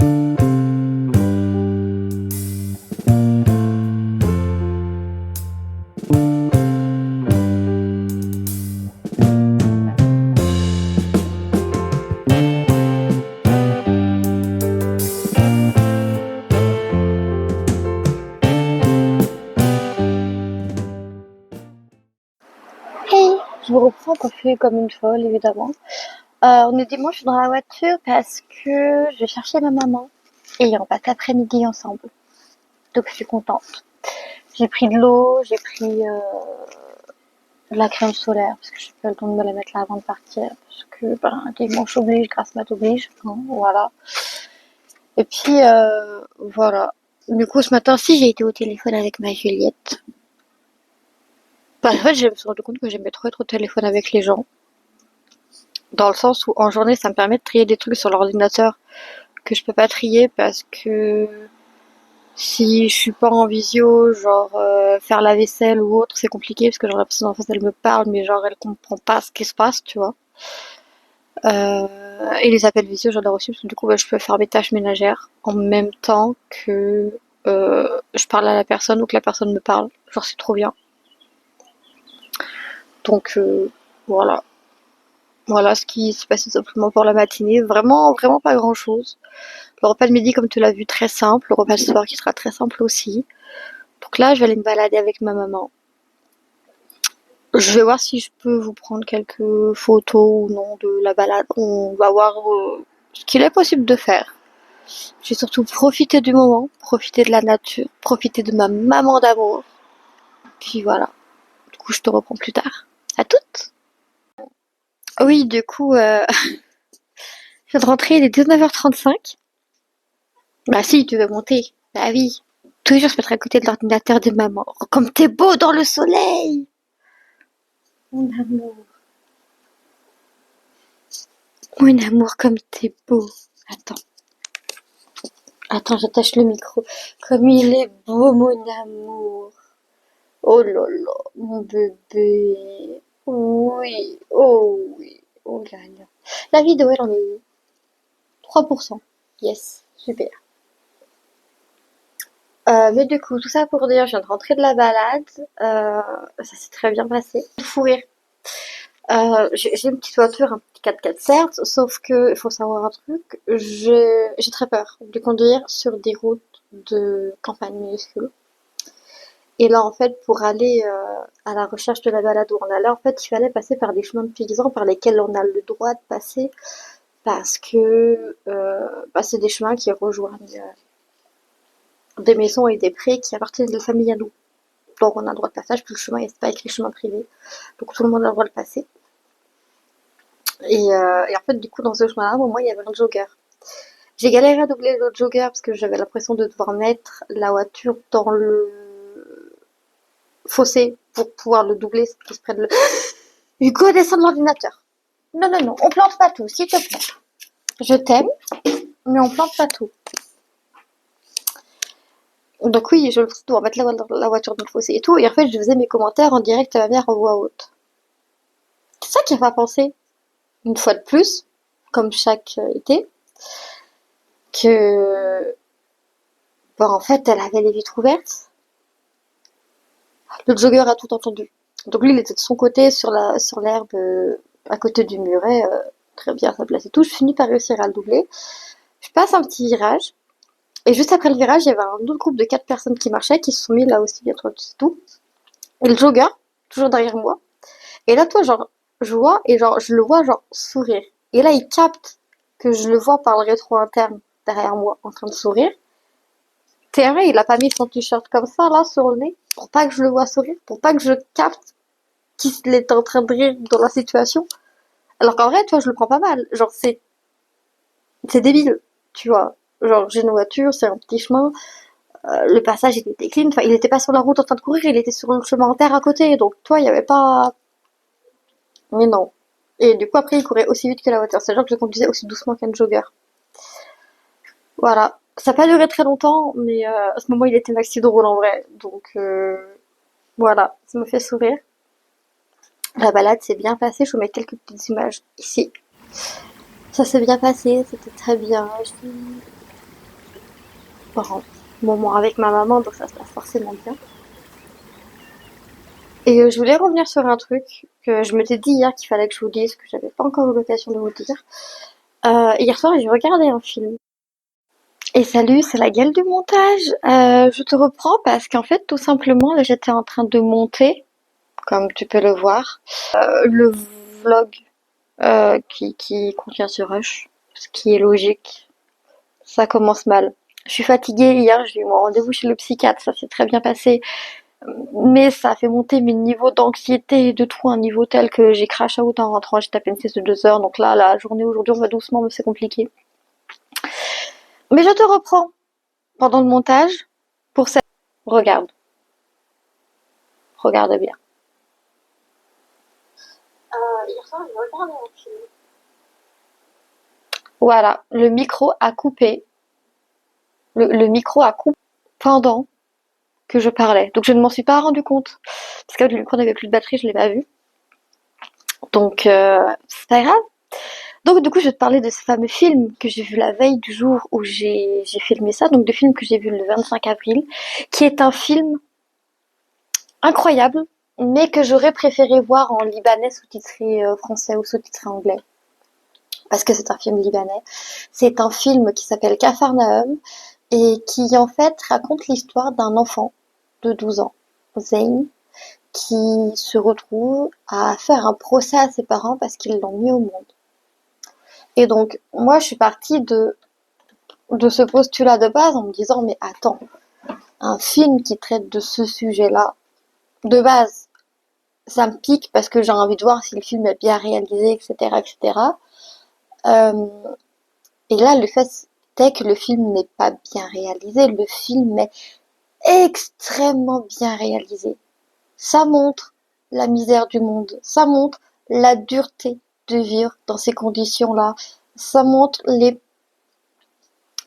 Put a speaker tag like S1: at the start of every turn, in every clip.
S1: Hey, je vous reprends qu'on fait comme une folle, évidemment. On est dimanche dans la voiture parce que je vais chercher ma maman et on passe l'après-midi ensemble. Donc je suis contente. J'ai pris de l'eau, j'ai pris de la crème solaire parce que j'ai pas le temps de me la mettre là avant de partir. Parce que dimanche oblige, grasse mat oblige. Hein, voilà. Et puis voilà. Du coup ce matin-ci j'ai été au téléphone avec ma Juliette. En fait je me suis rendu compte que j'aimais trop être au téléphone avec les gens. Dans le sens où en journée ça me permet de trier des trucs sur l'ordinateur que je peux pas trier parce que si je suis pas en visio, genre faire la vaisselle ou autre, c'est compliqué parce que genre la personne en face elle me parle mais genre elle comprend pas ce qui se passe, tu vois. Et les appels visio j'adore aussi parce que du coup je peux faire mes tâches ménagères en même temps que je parle à la personne ou que la personne me parle. Genre c'est trop bien. Donc voilà. Voilà ce qui s'est passé simplement pour la matinée. Vraiment, vraiment pas grand chose. Le repas de midi, comme tu l'as vu, très simple. Le repas de soir qui sera très simple aussi. Donc là, je vais aller me balader avec ma maman. Je vais voir si je peux vous prendre quelques photos ou non de la balade. On va voir ce qu'il est possible de faire. Je vais surtout profiter du moment, profiter de la nature, profiter de ma maman d'amour. Puis voilà. Du coup, je te reprends plus tard. À toutes. Oui, du coup, je viens de rentrer, il est 19h35. Bah si, tu veux monter. Bah oui. Tous les jours, je me mettrai à côté de l'ordinateur de maman. Oh, comme t'es beau dans le soleil! Mon amour. Mon amour, comme t'es beau. Attends. Attends, j'attache le micro. Comme il est beau, mon amour. Oh là là, mon bébé. Oui, oh oui. Oh là là. La vidéo, elle en est où? 3%. Yes, super. Mais du coup, tout ça pour dire, je viens de rentrer de la balade. Ça s'est très bien passé. Fou rire. J'ai une petite voiture, un petit 4x4 certes, sauf que il faut savoir un truc, j'ai très peur de conduire sur des routes de campagne minuscules. Et là, en fait, pour aller à la recherche de la balade où on allait, en fait, il fallait passer par des chemins de paysans par lesquels on a le droit de passer parce que c'est des chemins qui rejoignent des maisons et des prés qui appartiennent de la famille à nous. Donc on a le droit de passage, puis le chemin, c'est pas écrit chemin privé. Donc tout le monde a le droit de passer. Et en fait, du coup, dans ce chemin-là, au moins, il y avait un jogger. J'ai galéré à doubler l'autre jogger parce que j'avais l'impression de devoir mettre la voiture dans le fossé pour pouvoir le doubler, c'est qu'il se prenne le... Hugo, descend de l'ordinateur. Non, non, non, on plante pas tout, s'il te plaît. Je t'aime, mais on plante pas tout. Donc oui, je dois mettre la voiture dans le fossé et tout. Et en fait, je faisais mes commentaires en direct à ma mère en voix haute. C'est ça qui m'a pensé, une fois de plus, comme chaque été, que en fait, elle avait les vitres ouvertes. Le jogger a tout entendu. Donc lui, il était de son côté sur l'herbe, à côté du muret, très bien à sa place et tout. Je finis par réussir à le doubler. Je passe un petit virage. Et juste après le virage, il y avait un autre groupe de 4 personnes qui marchaient, qui se sont mis là aussi, bien tranquille et tout. Et le jogger, toujours derrière moi. Et là, toi, genre, je vois, et genre, je le vois, genre, sourire. Et là, il capte que je le vois par le rétro interne, derrière moi, en train de sourire. C'est vrai, il a pas mis son t-shirt comme ça, là, sur le nez, pour pas que je le vois sourire, pour pas que je capte qu'il est en train de rire dans la situation. Alors qu'en vrai, tu vois, je le prends pas mal. Genre, c'est débile, tu vois. Genre, j'ai une voiture, c'est un petit chemin, le passage il était clean, enfin, il était pas sur la route en train de courir, il était sur le chemin en terre à côté, donc, toi, il y avait pas... Mais non. Et du coup, après, il courait aussi vite que la voiture. C'est genre que je conduisais aussi doucement qu'un jogger. Voilà. Ça n'a pas duré très longtemps, mais à ce moment, il était maxi drôle en vrai. Donc, voilà. Ça me fait sourire. La balade s'est bien passée. Je vous mets quelques petites images ici. Ça s'est bien passé. C'était très bien. par un moment avec ma maman, donc ça se passe forcément bien. Et je voulais revenir sur un truc que je m'étais dit hier qu'il fallait que je vous dise, que j'avais pas encore eu l'occasion de vous dire. Hier soir, j'ai regardé un film. Et salut, c'est la gueule du montage. Je te reprends parce qu'en fait, tout simplement, là, j'étais en train de monter, comme tu peux le voir, le vlog qui contient ce rush, ce qui est logique. Ça commence mal. Je suis fatiguée hier, j'ai eu mon rendez-vous chez le psychiatre, ça s'est très bien passé. Mais ça a fait monter mes niveaux d'anxiété et de tout à un niveau tel que j'ai crash out en rentrant, j'ai tapé une sieste de 2 heures, donc là, la journée aujourd'hui, on va doucement, mais c'est compliqué. Mais je te reprends pendant le montage pour cette... Regarde, regarde bien. Hier soir, j'ai regardé un film. Voilà, le micro a coupé. Le micro a coupé pendant que je parlais. Donc je ne m'en suis pas rendu compte. Parce que le micro n'avait plus de batterie, je l'ai pas vu. Donc c'est pas grave. Donc du coup, je vais te parler de ce fameux film que j'ai vu la veille du jour où j'ai filmé ça. Donc, le film que j'ai vu le 25 avril, qui est un film incroyable, mais que j'aurais préféré voir en libanais sous-titré français ou sous-titré anglais. Parce que c'est un film libanais. C'est un film qui s'appelle Capharnaüm et qui en fait raconte l'histoire d'un enfant de 12 ans, Zayn, qui se retrouve à faire un procès à ses parents parce qu'ils l'ont mis au monde. Et donc, moi, je suis partie de ce postulat de base en me disant, mais attends, un film qui traite de ce sujet-là, de base, ça me pique parce que j'ai envie de voir si le film est bien réalisé, etc., etc. Euh, et là, le fait est que le film n'est pas bien réalisé, le film est extrêmement bien réalisé. Ça montre la misère du monde, ça montre la dureté de vivre dans ces conditions-là, ça montre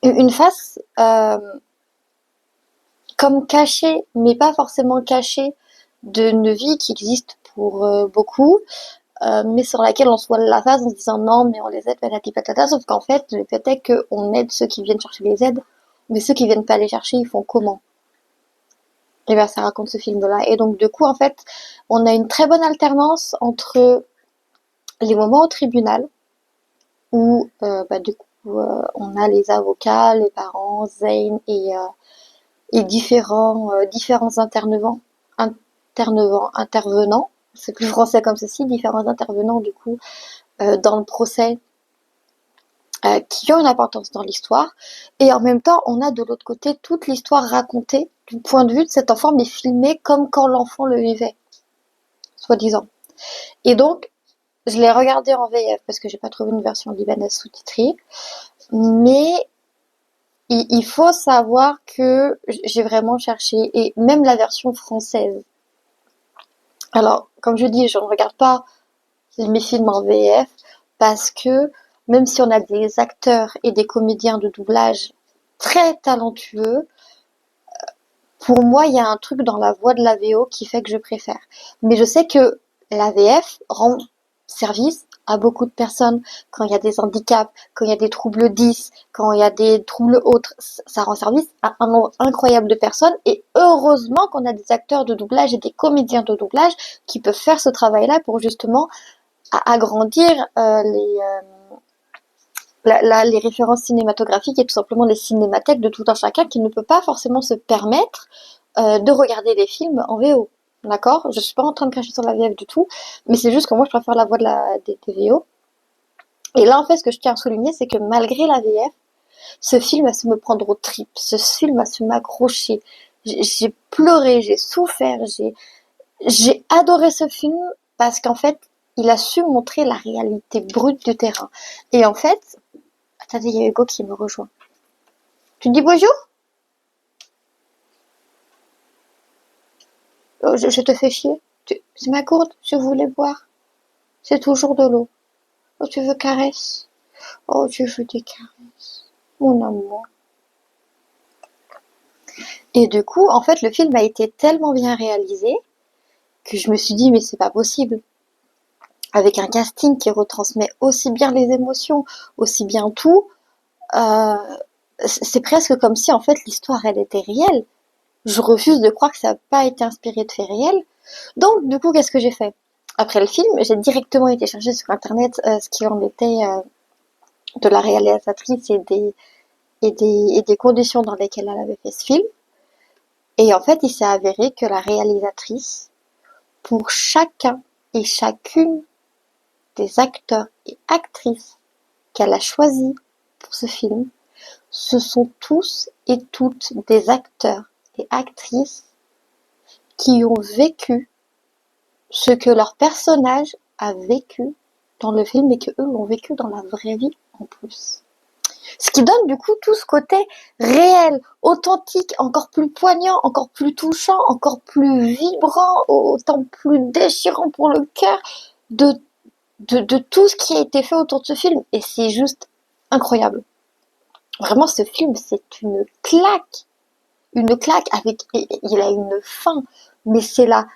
S1: une face comme cachée, mais pas forcément cachée, d'une vie qui existe pour beaucoup, mais sur laquelle on se voit la face en se disant non, mais on les aide, patati patata, sauf qu'en fait, le fait est qu'on aide ceux qui viennent chercher les aides, mais ceux qui viennent pas les chercher, ils font comment? Et bien, ça raconte ce film-là. Et donc, du coup, en fait, on a une très bonne alternance entre les moments au tribunal, où, du coup, on a les avocats, les parents, Zayn et différents intervenants, c'est plus français comme ceci, différents intervenants du coup dans le procès qui ont une importance dans l'histoire, et en même temps on a de l'autre côté toute l'histoire racontée du point de vue de cet enfant mais filmée comme quand l'enfant le vivait, soi-disant. Et donc je l'ai regardé en VF parce que j'ai pas trouvé une version libanaise sous-titrée, mais il faut savoir que j'ai vraiment cherché, et même la version française. Alors, comme je dis, je ne regarde pas mes films en VF parce que même si on a des acteurs et des comédiens de doublage très talentueux, pour moi, il y a un truc dans la voix de la VO qui fait que je préfère. Mais je sais que la VF rend service à beaucoup de personnes quand il y a des handicaps, quand il y a des troubles 10, quand il y a des troubles autres. Ça rend service à un nombre incroyable de personnes, et heureusement qu'on a des acteurs de doublage et des comédiens de doublage qui peuvent faire ce travail-là pour justement agrandir les références cinématographiques et tout simplement les cinémathèques de tout un chacun qui ne peut pas forcément se permettre de regarder les films en VO. D'accord? Je suis pas en train de cracher sur la VF du tout, mais c'est juste que moi je préfère la voix des VO. Et là en fait ce que je tiens à souligner, c'est que malgré la VF, ce film a su me prendre aux tripes, ce film a su m'accrocher. J'ai pleuré, j'ai souffert, j'ai adoré ce film parce qu'en fait il a su montrer la réalité brute du terrain. Et en fait, attendez, il y a Hugo qui me rejoint. Tu dis bonjour? Oh, je te fais chier. C'est ma gourde, je voulais boire. C'est toujours de l'eau. Oh, tu veux caresse? Oh, tu veux des caresses. Mon amour. Et du coup, en fait, le film a été tellement bien réalisé que je me suis dit, mais c'est pas possible. Avec un casting qui retransmet aussi bien les émotions, aussi bien tout, c'est presque comme si en fait l'histoire elle était réelle. Je refuse de croire que ça n'a pas été inspiré de faits réels. Donc du coup, qu'est-ce que j'ai fait? Après le film, j'ai directement été chercher sur internet ce qu'il en était de la réalisatrice et des conditions dans lesquelles elle avait fait ce film. Et en fait, il s'est avéré que la réalisatrice, pour chacun et chacune des acteurs et actrices qu'elle a choisis pour ce film, ce sont tous et toutes des acteurs et actrices qui ont vécu ce que leur personnage a vécu dans le film et que eux l'ont vécu dans la vraie vie en plus. Ce qui donne du coup tout ce côté réel, authentique, encore plus poignant, encore plus touchant, encore plus vibrant, autant plus déchirant pour le cœur de, de tout ce qui a été fait autour de ce film. Et c'est juste incroyable. Vraiment, ce film, c'est une claque. Une claque avec... Il a une fin, mais c'est là.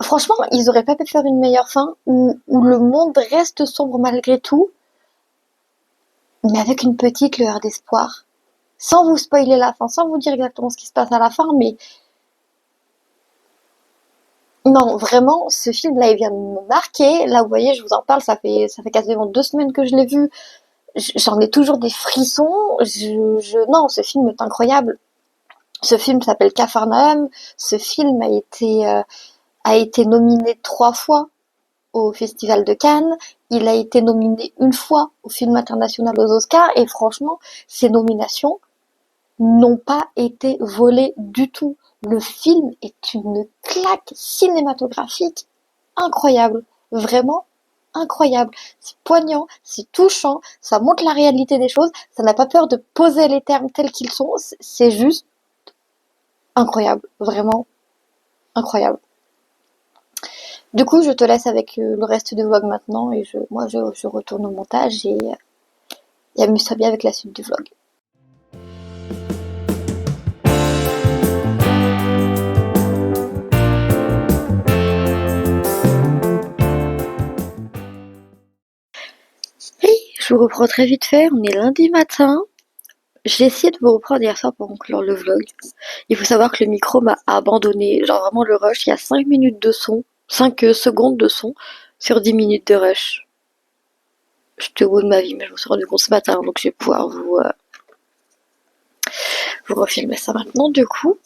S1: Franchement, ils auraient pas pu faire une meilleure fin où le monde reste sombre malgré tout, mais avec une petite lueur d'espoir. Sans vous spoiler la fin, sans vous dire exactement ce qui se passe à la fin, mais non, vraiment, ce film-là, il vient de me marquer. Là, vous voyez, je vous en parle, ça fait quasiment 2 semaines que je l'ai vu. J'en ai toujours des frissons. Non, ce film est incroyable. Ce film s'appelle Capharnaüm. Ce film a été nominé 3 fois au Festival de Cannes. Il a été nominé une fois au film international aux Oscars. Et franchement, ces nominations n'ont pas été volées du tout. Le film est une claque cinématographique incroyable. Vraiment incroyable. C'est poignant, c'est touchant, ça montre la réalité des choses, ça n'a pas peur de poser les termes tels qu'ils sont. C'est juste incroyable. Vraiment incroyable. Du coup, je te laisse avec le reste du vlog maintenant et je retourne au montage et amuse-toi bien avec la suite du vlog. Hey, je vous reprends très vite fait, on est lundi matin. J'ai essayé de vous reprendre hier soir pour conclure le vlog. Il faut savoir que le micro m'a abandonné. Genre vraiment le rush, il y a 5 minutes de son, 5 secondes de son sur 10 minutes de rush. J'étais au bout de ma vie, mais je me suis rendu compte ce matin, donc je vais pouvoir vous refilmer ça maintenant du coup.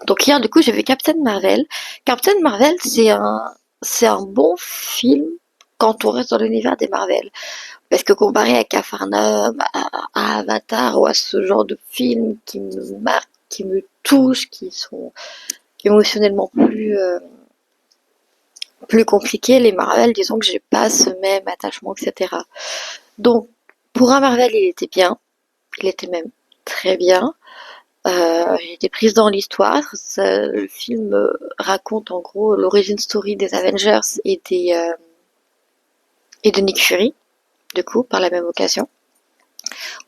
S1: Donc hier du coup j'ai vu Captain Marvel. Captain Marvel c'est un bon film quand on reste dans l'univers des Marvel. Parce que comparé à Capharnaüm, à Avatar ou à ce genre de films qui me marquent, qui me touchent, qui sont émotionnellement plus compliqués, les Marvel, disons que j'ai pas ce même attachement, etc. Donc, pour un Marvel, il était bien. Il était même très bien. J'ai été prise dans l'histoire. Le film raconte en gros l'origin story des Avengers et de Nick Fury, du coup, par la même occasion.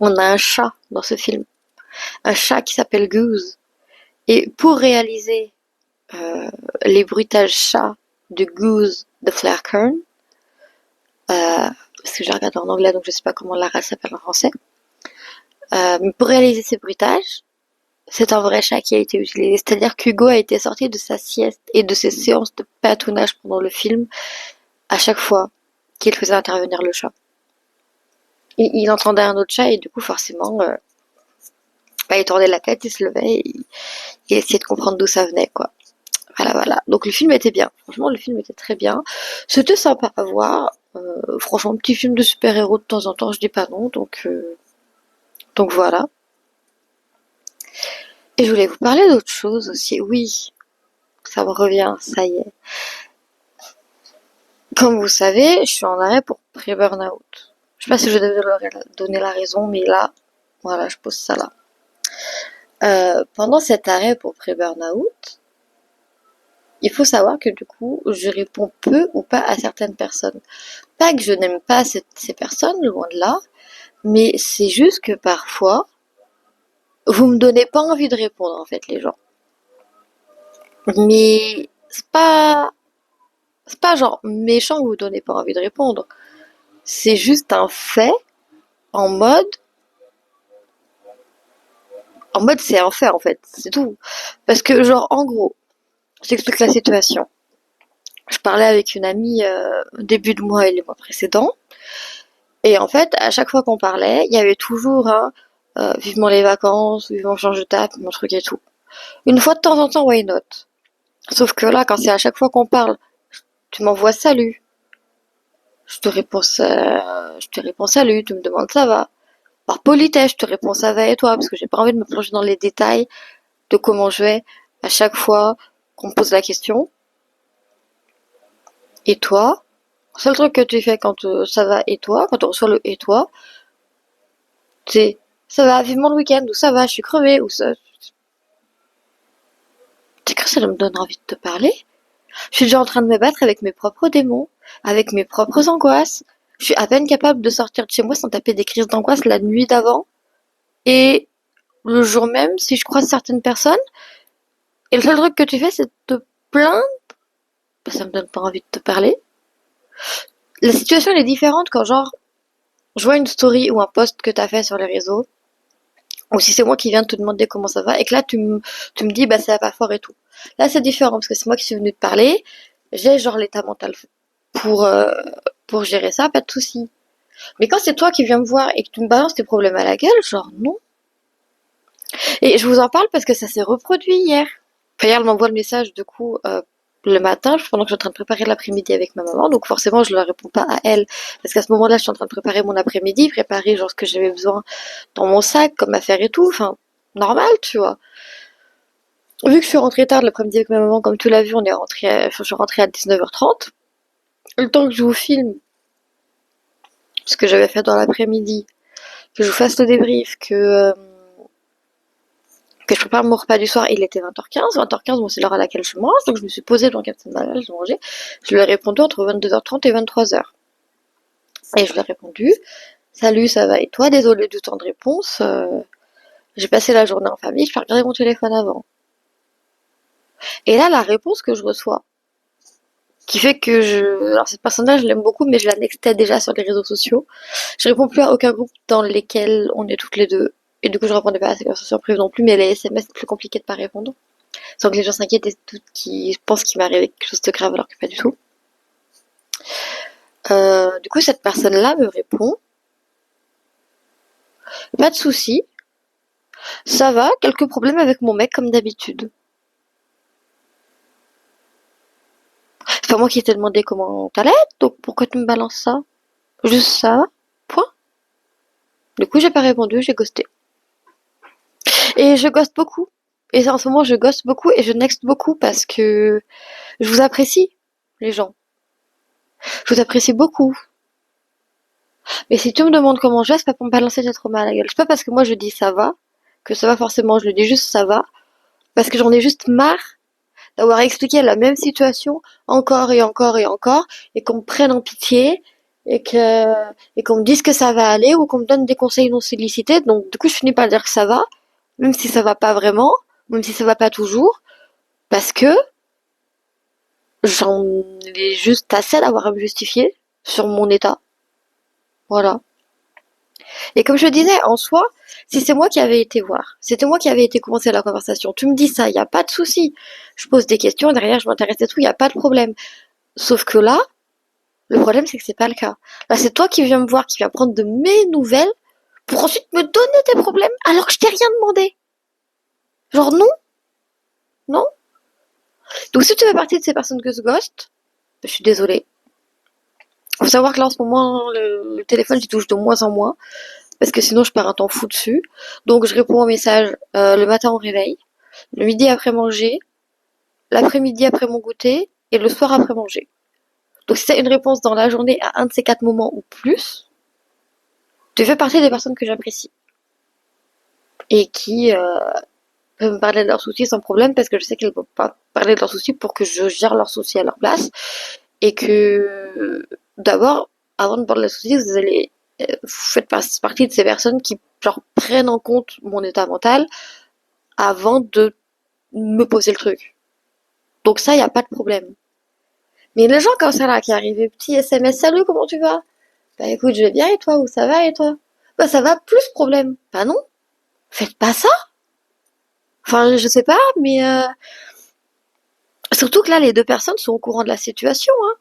S1: On a un chat dans ce film. Un chat qui s'appelle Goose. Et pour réaliser les bruitages chats de Goose de Flair Kern, parce que je regarde en anglais donc je sais pas comment la race s'appelle en français, mais pour réaliser ces bruitages, c'est un vrai chat qui a été utilisé. C'est-à-dire qu'Hugo a été sorti de sa sieste et de ses séances de patounage pendant le film à chaque fois qu'il faisait intervenir le chat. Et il entendait un autre chat et du coup forcément il tournait la tête, il se levait et il essayait de comprendre d'où ça venait quoi. Voilà, voilà. Donc le film était bien. Franchement, le film était très bien. C'était sympa à voir. Franchement, petit film de super-héros de temps en temps, je dis pas non. Donc voilà. Et je voulais vous parler d'autre chose aussi. Oui, ça me revient, ça y est. Comme vous savez, je suis en arrêt pour pré-burnout. Je sais pas si je devais leur donner la raison, mais là, voilà, je pose ça là. Pendant cet arrêt pour pré-burnout, il faut savoir que du coup, je réponds peu ou pas à certaines personnes. Pas que je n'aime pas ces personnes, loin de là, mais c'est juste que parfois, vous me donnez pas envie de répondre, en fait, les gens. Mais c'est pas genre méchant que vous donnez pas envie de répondre. C'est juste un fait en mode, En mode, c'est un fait, en fait. C'est tout. Parce que, genre, en gros, je t'explique la situation. Je parlais avec une amie au début de mois et les mois précédents. Et en fait, à chaque fois qu'on parlait, il y avait toujours un vivement les vacances, vivement change de table, mon truc et tout. Une fois de temps en temps, why not? Sauf que là, quand c'est à chaque fois qu'on parle, tu m'envoies salut, je te réponds salut, tu me demandes ça va. Par politesse, je te réponds ça va et toi, parce que j'ai pas envie de me plonger dans les détails de comment je vais à chaque fois qu'on me pose la question. Et toi, le seul truc que tu fais quand ça va et toi, quand on reçoit le et toi, c'est ça va vivement le week-end, ou ça va, je suis crevée, ou ça. C'est que ça me donne envie de te parler. Je suis déjà en train de me battre avec mes propres démons, avec mes propres angoisses. Je suis à peine capable de sortir de chez moi sans taper des crises d'angoisse la nuit d'avant. Et le jour même, si je croise certaines personnes, et le seul truc que tu fais, c'est de te plaindre, bah, ça me donne pas envie de te parler. La situation, elle est différente quand, genre, je vois une story ou un post que t'as fait sur les réseaux, ou si c'est moi qui viens de te demander comment ça va, et que là, tu me dis, bah, ça va pas fort et tout. Là, c'est différent, parce que c'est moi qui suis venue te parler, j'ai, genre, l'état mental pour, euh, pour gérer ça, pas de souci. Mais quand c'est toi qui viens me voir et que tu me balances tes problèmes à la gueule, genre, non. Et je vous en parle parce que ça s'est reproduit hier. Enfin, hier, elle m'envoie le message, du coup, le matin, pendant que je suis en train de préparer l'après-midi avec ma maman, donc forcément, je ne leur réponds pas à elle, parce qu'à ce moment-là, je suis en train de préparer mon après-midi, préparer, genre, ce que j'avais besoin dans mon sac, comme affaire et tout, enfin, normal, tu vois. Vu que je suis rentrée tard l'après-midi avec ma maman, comme tu l'as vu, je suis rentrée à 19h30. Le temps que je vous filme ce que j'avais fait dans l'après-midi, que je vous fasse le débrief, que je prépare mon repas du soir, il était 20h15. 20h15, bon, c'est l'heure à laquelle je mange, donc je me suis posée dans le captain de je mangeais. Je lui ai répondu entre 22h30 et 23h. Et je lui ai répondu, salut, ça va et toi? Désolée du temps de réponse, j'ai passé la journée en famille, je peux regarder mon téléphone avant. Et là, la réponse que je reçois, qui fait que alors cette personne-là, je l'aime beaucoup, mais je la nextais déjà sur les réseaux sociaux. Je réponds plus à aucun groupe dans lesquels on est toutes les deux. Et du coup, je répondais pas à ces conversations privées non plus, mais les SMS, c'est plus compliqué de pas répondre. Sans que les gens s'inquiètent et tout, qui pensent qu'il m'est arrivé quelque chose de grave alors que pas du tout. Du coup, cette personne-là me répond, pas de souci, ça va, quelques problèmes avec mon mec comme d'habitude. C'est pas moi qui t'ai demandé comment t'allais, donc pourquoi tu me balances ça? Juste ça, point. Du coup, j'ai pas répondu, j'ai ghosté. Et je ghoste beaucoup. Et en ce moment, je ghoste beaucoup et je next beaucoup parce que je vous apprécie, les gens. Je vous apprécie beaucoup. Mais si tu me demandes comment je vais, c'est pas pour me balancer des traumas à la gueule. C'est pas parce que moi je dis ça va, que ça va forcément, je le dis juste ça va, parce que j'en ai juste marre d'avoir expliqué la même situation encore et encore et encore, et qu'on me prenne en pitié, et qu'on me dise que ça va aller, ou qu'on me donne des conseils non sollicités. Donc du coup, je finis par dire que ça va, même si ça va pas vraiment, même si ça va pas toujours, parce que j'en ai juste assez d'avoir à me justifier sur mon état. Voilà. Et comme je disais, en soi, si c'est moi qui avais été voir, c'était moi qui avais été commencer la conversation, tu me dis ça, il n'y a pas de souci. Je pose des questions, derrière je m'intéresse à tout, il n'y a pas de problème. Sauf que là, le problème c'est que c'est pas le cas. Là, c'est toi qui viens me voir, qui viens prendre de mes nouvelles pour ensuite me donner tes problèmes alors que je t'ai rien demandé. Genre non, non. Donc si tu fais partie de ces personnes que je ghost, je suis désolée. Faut savoir que là en ce moment, le téléphone j'y touche de moins en moins. Parce que sinon je pars un temps fou dessus. Donc je réponds aux messages le matin au réveil, le midi après manger, l'après-midi après mon goûter et le soir après manger. Donc si t'as une réponse dans la journée à un de ces quatre moments ou plus, tu fais partie des personnes que j'apprécie et qui peuvent me parler de leurs soucis sans problème parce que je sais qu'elles ne peuvent pas parler de leurs soucis pour que je gère leurs soucis à leur place et que d'abord, avant de parler de leurs soucis, vous allez vous faites partie de ces personnes qui genre prennent en compte mon état mental avant de me poser le truc. Donc ça, y a pas de problème. Mais les gens comme ça là qui arrivent, petit SMS, salut, comment tu vas? Bah écoute, je vais bien et toi, ou ça va et toi? Bah ça va, plus problème. Bah non, faites pas ça. Enfin, je sais pas, mais surtout que là, les deux personnes sont au courant de la situation, hein.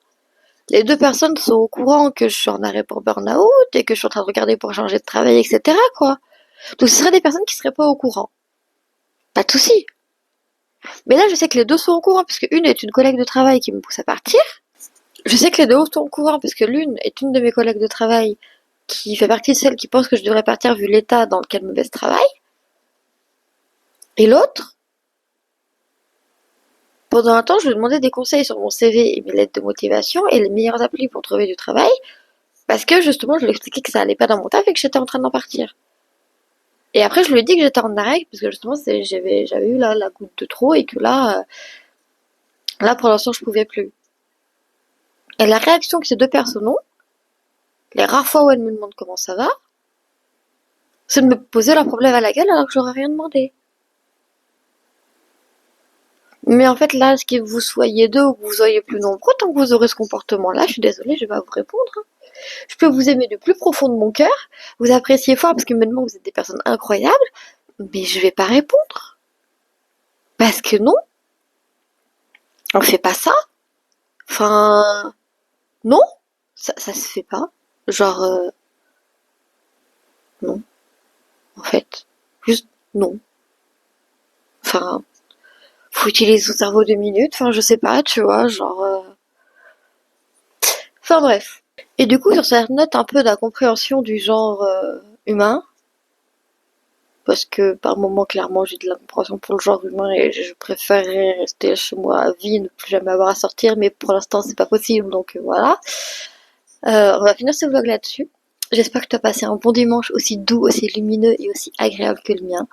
S1: Les deux personnes sont au courant que je suis en arrêt pour burn-out et que je suis en train de regarder pour changer de travail, etc., quoi. Donc ce seraient des personnes qui seraient pas au courant. Pas de souci. Mais là, je sais que les deux sont au courant, puisque une est une collègue de travail qui me pousse à partir. Je sais que les deux sont au courant, parce que l'une est une de mes collègues de travail qui fait partie de celles qui pensent que je devrais partir vu l'état dans lequel me met ce travail. Et l'autre, pendant un temps, je lui demandais des conseils sur mon CV et mes lettres de motivation et les meilleures applis pour trouver du travail, parce que justement, je lui expliquais que ça allait pas dans mon taf et que j'étais en train d'en partir. Et après, je lui ai dit que j'étais en arrêt, parce que justement, j'avais eu la goutte de trop et que là, pour l'instant, je pouvais plus. Et la réaction que ces deux personnes ont, les rares fois où elles me demandent comment ça va, c'est de me poser leur problème à la gueule alors que j'aurais rien demandé. Mais en fait, là, ce que vous soyez deux ou que vous soyez plus nombreux, tant que vous aurez ce comportement-là, je suis désolée, je vais pas vous répondre, hein. Je peux vous aimer du plus profond de mon cœur, vous apprécier fort parce que maintenant vous êtes des personnes incroyables, mais je vais pas répondre. Parce que non, on fait pas ça. Enfin, non, ça se fait pas. Genre, non, en fait. Juste, non. Enfin, faut utiliser son cerveau 2 minutes, enfin, je sais pas, tu vois, genre... Enfin bref. Et du coup, sur cette note un peu d'incompréhension du genre humain, parce que par moments, clairement, j'ai de l'incompréhension pour le genre humain et je préférerais rester chez moi à vie, ne plus jamais avoir à sortir, mais pour l'instant, c'est pas possible, donc voilà. On va finir ce vlog là-dessus. J'espère que tu as passé un bon dimanche aussi doux, aussi lumineux et aussi agréable que le mien.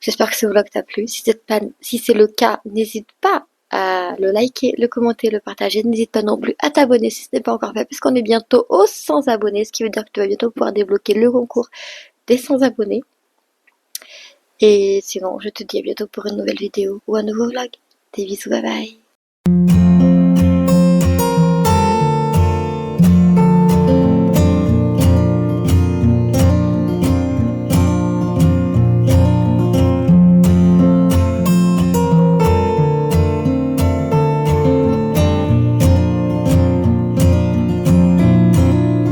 S1: J'espère que ce vlog t'a plu. Si c'est le cas, n'hésite pas à le liker, le commenter, le partager. N'hésite pas non plus à t'abonner si ce n'est pas encore fait, puisqu'on est bientôt aux 100 abonnés, ce qui veut dire que tu vas bientôt pouvoir débloquer le concours des 100 abonnés. Et sinon, je te dis à bientôt pour une nouvelle vidéo ou un nouveau vlog. Des bisous, bye bye.